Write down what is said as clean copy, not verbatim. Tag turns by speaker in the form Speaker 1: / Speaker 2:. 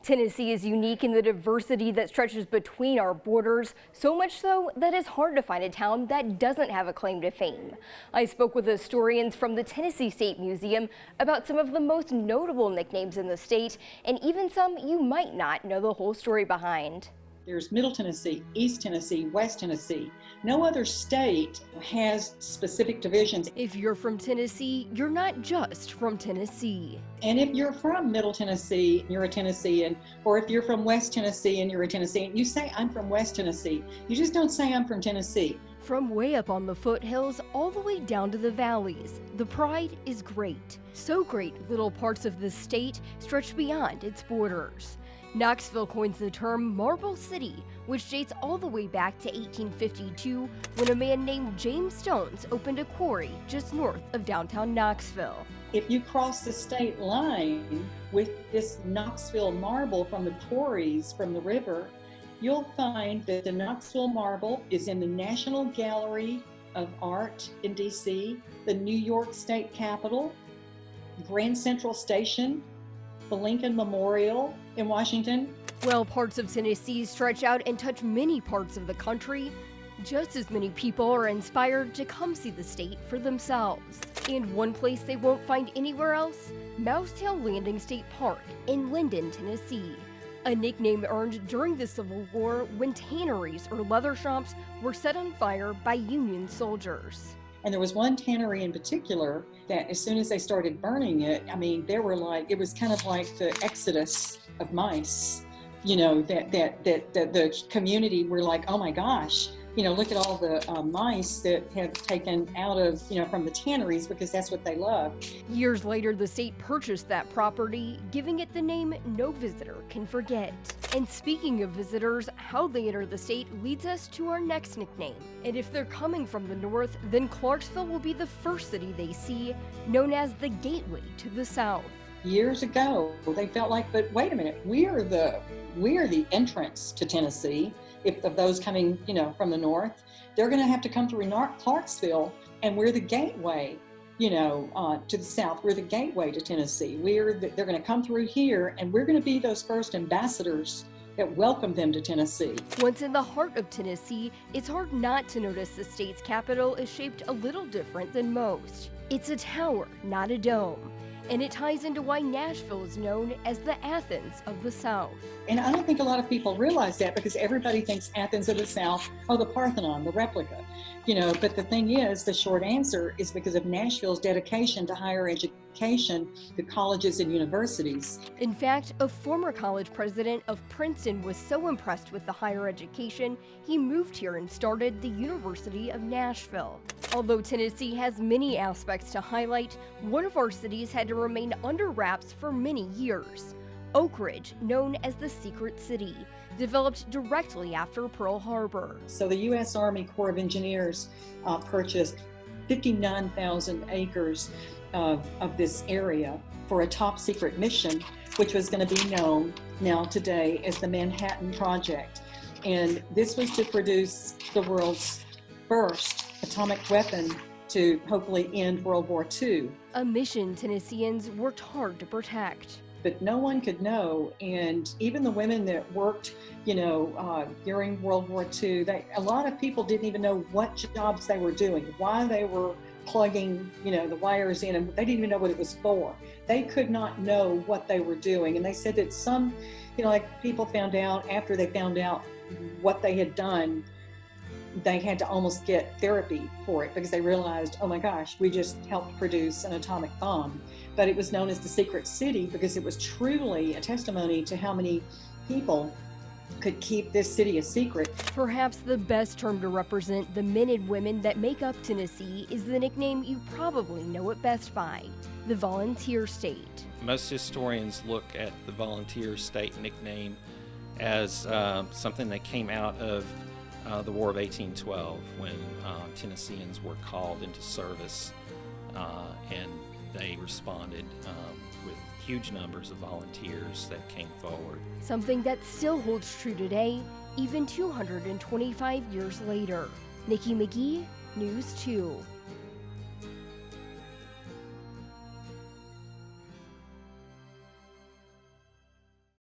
Speaker 1: Tennessee is unique in the diversity that stretches between our borders, so much so that it's hard to find a town that doesn't have a claim to fame. I spoke with historians from the Tennessee State Museum about some of the most notable nicknames in the state, and even some you might not know the whole story behind.
Speaker 2: There's Middle Tennessee, East Tennessee, West Tennessee. No other state has specific divisions.
Speaker 1: If you're from Tennessee, you're not just from Tennessee.
Speaker 2: And if you're from Middle Tennessee, you're a Tennessean, or if you're from West Tennessee and you're a Tennessean, you say, I'm from West Tennessee. You just don't say I'm from Tennessee.
Speaker 1: From way up on the foothills all the way down to the valleys, the pride is great. So great, little parts of the state stretch beyond its borders. Knoxville coins the term Marble City, which dates all the way back to 1852 when a man named James Stones opened a quarry just north of downtown Knoxville.
Speaker 2: If you cross the state line with this Knoxville marble from the quarries from the river, you'll find that the Knoxville marble is in the National Gallery of Art in D.C., the New York State Capitol, Grand Central Station, the Lincoln Memorial in Washington.
Speaker 1: Well, parts of Tennessee stretch out and touch many parts of the country. Just as many people are inspired to come see the state for themselves. And one place they won't find anywhere else, Mousetail Landing State Park in Linden, Tennessee. A nickname earned during the Civil War when tanneries or leather shops were set on fire by Union soldiers.
Speaker 2: And there was one tannery in particular that as soon as they started burning it, I mean, there were like, it was kind of like the exodus of mice, you know, that the community were like, oh my gosh, you know, look at all the mice that have taken out of, you know, from the tanneries because that's what they love.
Speaker 1: Years later, the state purchased that property, giving it the name no visitor can forget. And speaking of visitors, how they enter the state leads us to our next nickname. And if they're coming from the north, then Clarksville will be the first city they see, known as the gateway to the south.
Speaker 2: Years ago, they felt like, but wait a minute, we are the entrance to Tennessee. If of those coming, you know, from the north, they're going to have to come through Clarksville, and we're the gateway, you know, to the south. We're the gateway to Tennessee. They're going to come through here, and we're going to be those first ambassadors that welcome them to Tennessee.
Speaker 1: Once in the heart of Tennessee, it's hard not to notice the state's capital is shaped a little different than most. It's a tower, not a dome. And it ties into why Nashville is known as the Athens of the South.
Speaker 2: And I don't think a lot of people realize that because everybody thinks Athens of the South, oh, the Parthenon, the replica, you know, but the thing is, the short answer is because of Nashville's dedication to higher education, to colleges and universities.
Speaker 1: In fact, a former college president of Princeton was so impressed with the higher education, he moved here and started the University of Nashville. Although Tennessee has many aspects to highlight, one of our cities had to remain under wraps for many years. Oak Ridge, known as the Secret City, developed directly after Pearl Harbor.
Speaker 2: So the U.S. Army Corps of Engineers purchased 59,000 acres of this area for a top secret mission, which was going to be known now today as the Manhattan Project. And this was to produce the world's first atomic weapon to hopefully end World War II.
Speaker 1: A mission Tennesseans worked hard to protect.
Speaker 2: But no one could know, and even the women that worked, you know, during World War II, a lot of people didn't even know what jobs they were doing, why they were plugging, you know, the wires in, and they didn't even know what it was for. They could not know what they were doing, and they said that some, you know, like people found out after they found out what they had done, they had to almost get therapy for it because they realized, oh my gosh, we just helped produce an atomic bomb. But it was known as the Secret City because it was truly a testimony to how many people could keep this city a secret.
Speaker 1: Perhaps the best term to represent the men and women that make up Tennessee is the nickname you probably know it best by, the Volunteer State.
Speaker 3: Most historians look at the Volunteer State nickname as something that came out of the War of 1812 when Tennesseans were called into service and they responded with huge numbers of volunteers that came forward.
Speaker 1: Something that still holds true today, even 225 years later. Nikki McGee, News 2.